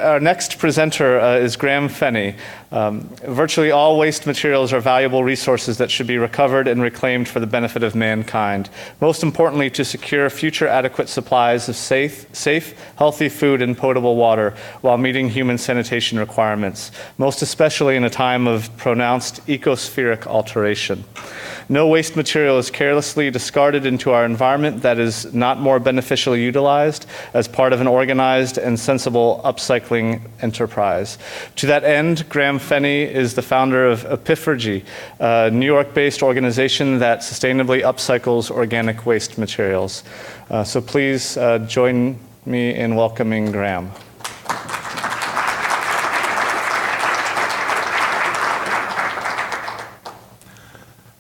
Our next presenter is Graham Fennie. Virtually all waste materials are valuable resources that should be recovered and reclaimed for the benefit of mankind. Most importantly, to secure future adequate supplies of safe, healthy food and potable water while meeting human sanitation requirements, most especially in a time of pronounced ecospheric alteration. No waste material is carelessly discarded into our environment that is not more beneficially utilized as part of an organized and sensible upcycling enterprise. To that end, Graham Fennie is the founder of Epiphergy, a New York-based organization that sustainably upcycles organic waste materials. So please join me in welcoming Graham.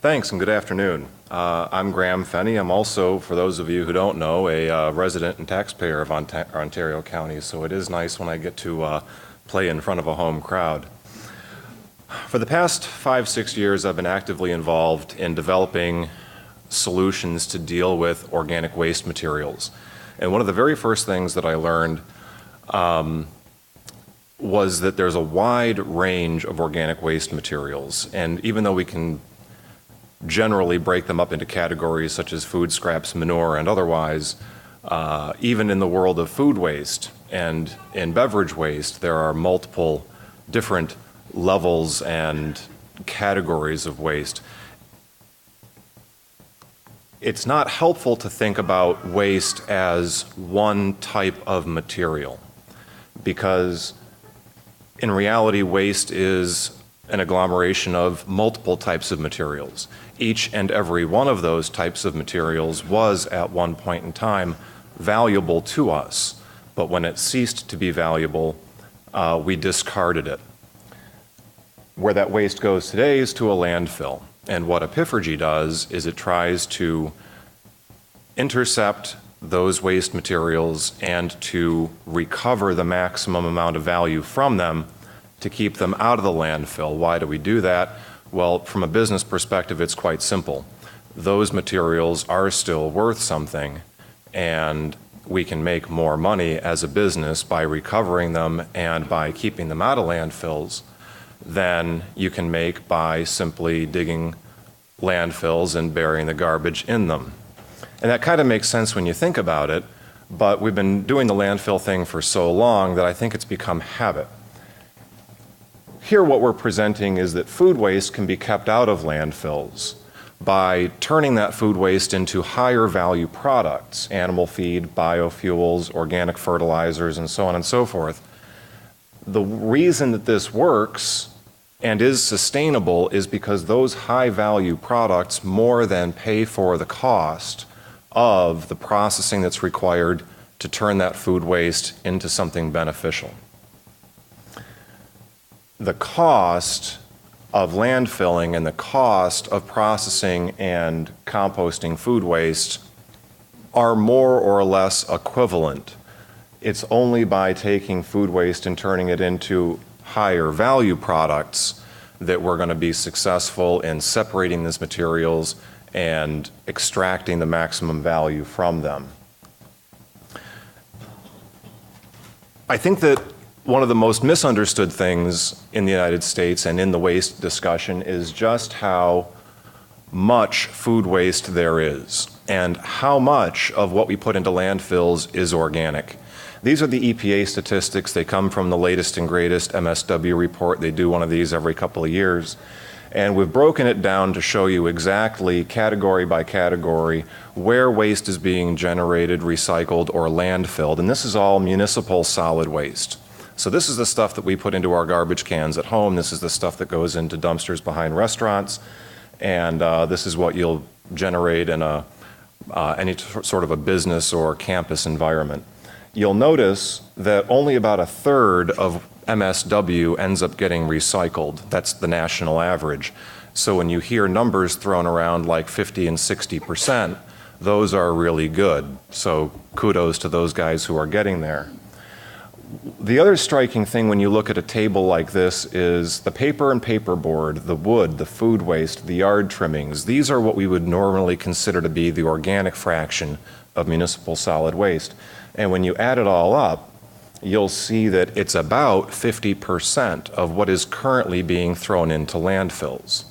Thanks and good afternoon. I'm Graham Fennie. I'm also, for those of you who don't know, a resident and taxpayer of Ontario County, so it is nice when I get to play in front of a home crowd. For the past 5-6 years, I've been actively involved in developing solutions to deal with organic waste materials. And one of the very first things that I learned was that there's a wide range of organic waste materials. And even though we can generally break them up into categories such as food scraps, manure, and otherwise, even in the world of food waste and in beverage waste, there are multiple different levels and categories of waste. It's not helpful to think about waste as one type of material, because in reality, waste is an agglomeration of multiple types of materials. Each and every one of those types of materials was at one point in time valuable to us, but when it ceased to be valuable, we discarded it. Where that waste goes today is to a landfill, and what Epiphergy does is it tries to intercept those waste materials and to recover the maximum amount of value from them to keep them out of the landfill. Why do we do that? Well, from a business perspective, it's quite simple. Those materials are still worth something, and we can make more money as a business by recovering them and by keeping them out of landfills than you can make by simply digging landfills and burying the garbage in them. And that kind of makes sense when you think about it, but we've been doing the landfill thing for so long that I think it's become habit. Here what we're presenting is that food waste can be kept out of landfills by turning that food waste into higher value products, animal feed, biofuels, organic fertilizers, and so on and so forth. The reason that this works and is sustainable is because those high value products more than pay for the cost of the processing that's required to turn that food waste into something beneficial. The cost of landfilling and the cost of processing and composting food waste are more or less equivalent. It's only by taking food waste and turning it into higher value products that we're going to be successful in separating these materials and extracting the maximum value from them. I think that one of the most misunderstood things in the United States and in the waste discussion is just how much food waste there is and how much of what we put into landfills is organic. These are the EPA statistics. They come from the latest and greatest MSW report. They do one of these every couple of years. And we've broken it down to show you exactly, category by category, where waste is being generated, recycled, or landfilled. And this is all municipal solid waste. So this is the stuff that we put into our garbage cans at home. This is the stuff that goes into dumpsters behind restaurants. And this is what you'll generate in any sort of a business or campus environment. You'll notice that only about a third of MSW ends up getting recycled. That's the national average. So when you hear numbers thrown around like 50 and 60%, those are really good. So kudos to those guys who are getting there. The other striking thing when you look at a table like this is the paper and paperboard, the wood, the food waste, the yard trimmings. These are what we would normally consider to be the organic fraction of municipal solid waste. And when you add it all up, you'll see that it's about 50% of what is currently being thrown into landfills.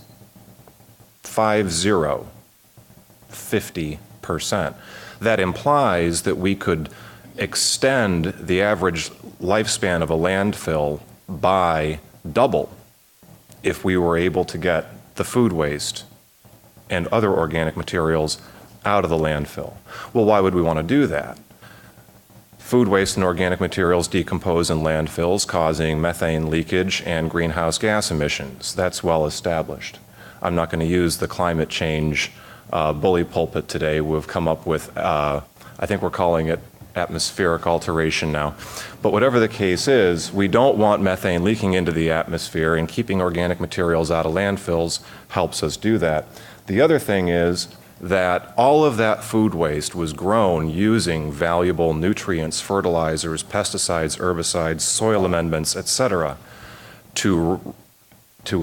50%. That implies that we could extend the average lifespan of a landfill by double if we were able to get the food waste and other organic materials out of the landfill. Well, why would we want to do that? Food waste and organic materials decompose in landfills, causing methane leakage and greenhouse gas emissions. That's well established. I'm not going to use the climate change bully pulpit today. We've come up with, I think we're calling it atmospheric alteration now. But whatever the case is, we don't want methane leaking into the atmosphere, and keeping organic materials out of landfills helps us do that. The other thing is that all of that food waste was grown using valuable nutrients, fertilizers, pesticides, herbicides, soil amendments, etc., to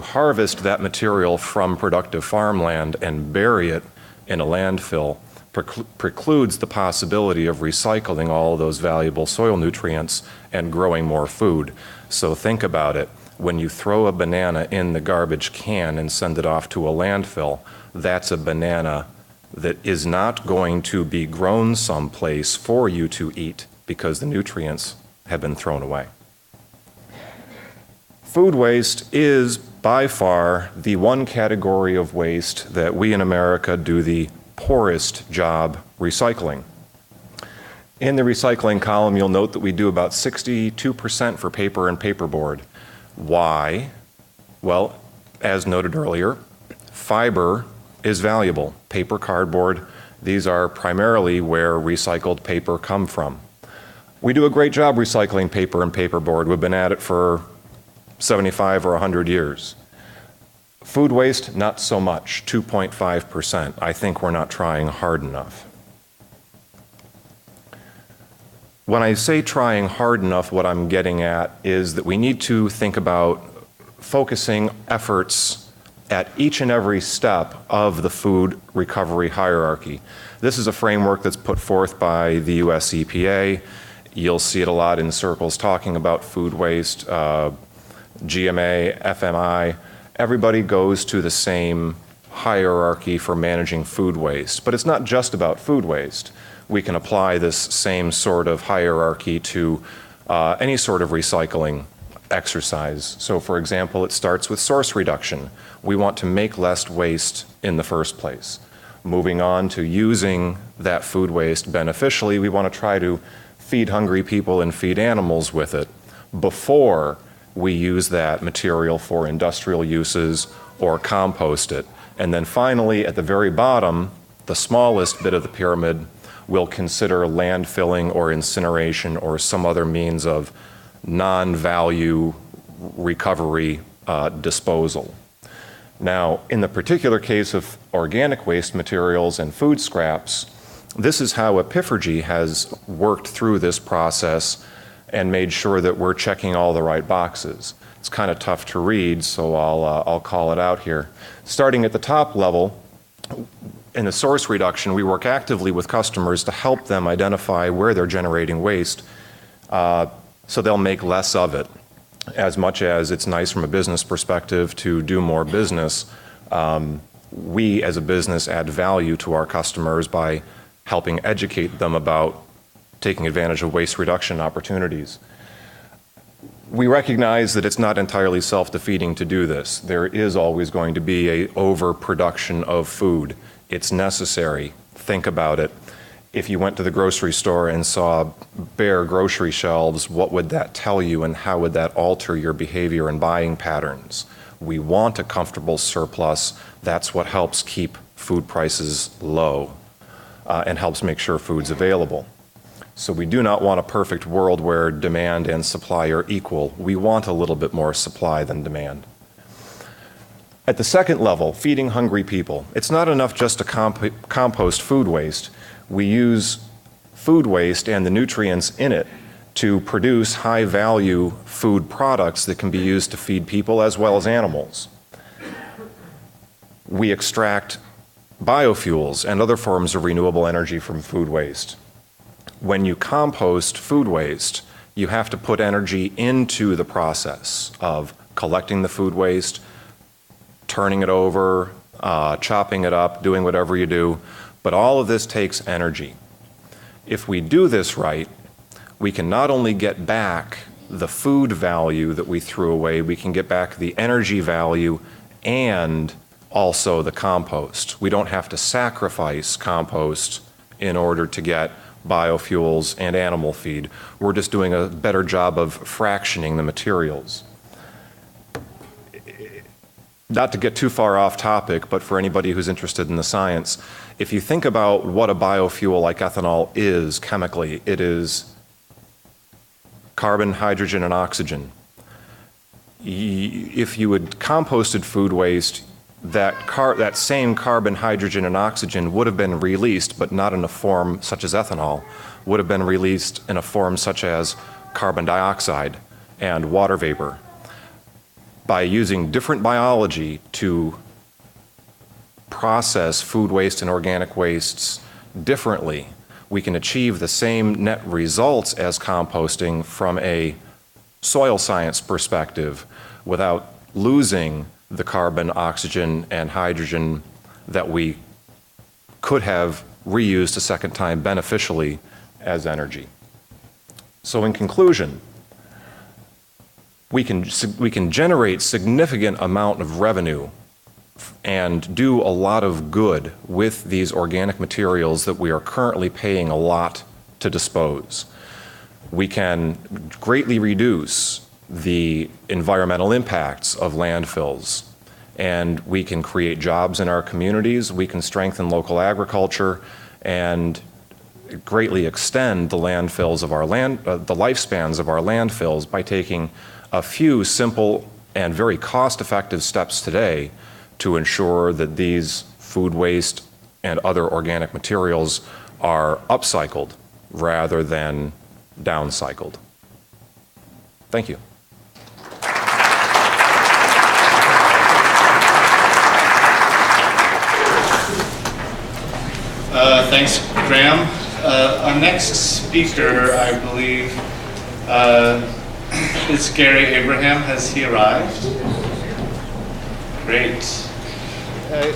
harvest that material from productive farmland and bury it in a landfill precludes the possibility of recycling all of those valuable soil nutrients and growing more food. So think about it. When you throw a banana in the garbage can and send it off to a landfill, that's a banana that is not going to be grown someplace for you to eat because the nutrients have been thrown away. Food waste is by far the one category of waste that we in America do the poorest job recycling. In the recycling column, you'll note that we do about 62% for paper and paperboard. Why? Well, as noted earlier, fiber is valuable. Paper, cardboard, these are primarily where recycled paper come from. We do a great job recycling paper and paperboard. We've been at it for 75 or 100 years. Food waste, not so much, 2.5%. I think we're not trying hard enough. When I say trying hard enough, what I'm getting at is that we need to think about focusing efforts at each and every step of the food recovery hierarchy. This is a framework that's put forth by the US EPA. You'll see it a lot in circles talking about food waste, GMA, FMI. Everybody goes to the same hierarchy for managing food waste, but it's not just about food waste. We can apply this same sort of hierarchy to any sort of recycling exercise. So for example, it starts with source reduction. We want to make less waste in the first place. Moving on to using that food waste beneficially, we want to try to feed hungry people and feed animals with it before we use that material for industrial uses or compost it. And then finally, at the very bottom, the smallest bit of the pyramid, we'll consider landfilling or incineration or some other means of non-value recovery disposal. Now, in the particular case of organic waste materials and food scraps, this is how Epiphergy has worked through this process and made sure that we're checking all the right boxes. It's kind of tough to read, so I'll call it out here. Starting at the top level, in the source reduction, we work actively with customers to help them identify where they're generating waste so they'll make less of it. As much as it's nice from a business perspective to do more business, we as a business add value to our customers by helping educate them about taking advantage of waste reduction opportunities. We recognize that it's not entirely self-defeating to do this. There is always going to be an overproduction of food. It's necessary. Think about it. If you went to the grocery store and saw bare grocery shelves, what would that tell you and how would that alter your behavior and buying patterns? We want a comfortable surplus. That's what helps keep food prices low and helps make sure food's available. So we do not want a perfect world where demand and supply are equal. We want a little bit more supply than demand. At the second level, feeding hungry people. It's not enough just to compost food waste. We use food waste and the nutrients in it to produce high-value food products that can be used to feed people as well as animals. We extract biofuels and other forms of renewable energy from food waste. When you compost food waste, You have to put energy into the process of collecting the food waste, turning it over, chopping it up, doing whatever you do. But all of this takes energy. If we do this right, we can not only get back the food value that we threw away, we can get back the energy value and also the compost. We don't have to sacrifice compost in order to get biofuels and animal feed. We're just doing a better job of fractioning the materials. Not to get too far off topic, but for anybody who's interested in the science, if you think about what a biofuel like ethanol is chemically, it is carbon, hydrogen, and oxygen. If you had composted food waste, that same carbon, hydrogen, and oxygen would have been released, but not in a form such as ethanol, would have been released in a form such as carbon dioxide and water vapor. By using different biology to process food waste and organic wastes differently, we can achieve the same net results as composting from a soil science perspective without losing the carbon, oxygen, and hydrogen that we could have reused a second time beneficially as energy. So in conclusion, we can generate significant amount of revenue and do a lot of good with these organic materials that we are currently paying a lot to dispose. We can greatly reduce the environmental impacts of landfills, and we can create jobs in our communities. We can strengthen local agriculture and greatly extend the landfills of our the lifespans of our landfills by taking a few simple and very cost-effective steps today to ensure that these food waste and other organic materials are upcycled rather than downcycled. Thank you. Thanks, Graham. Our next speaker, I believe, is Gary Abraham. Has he arrived? Great.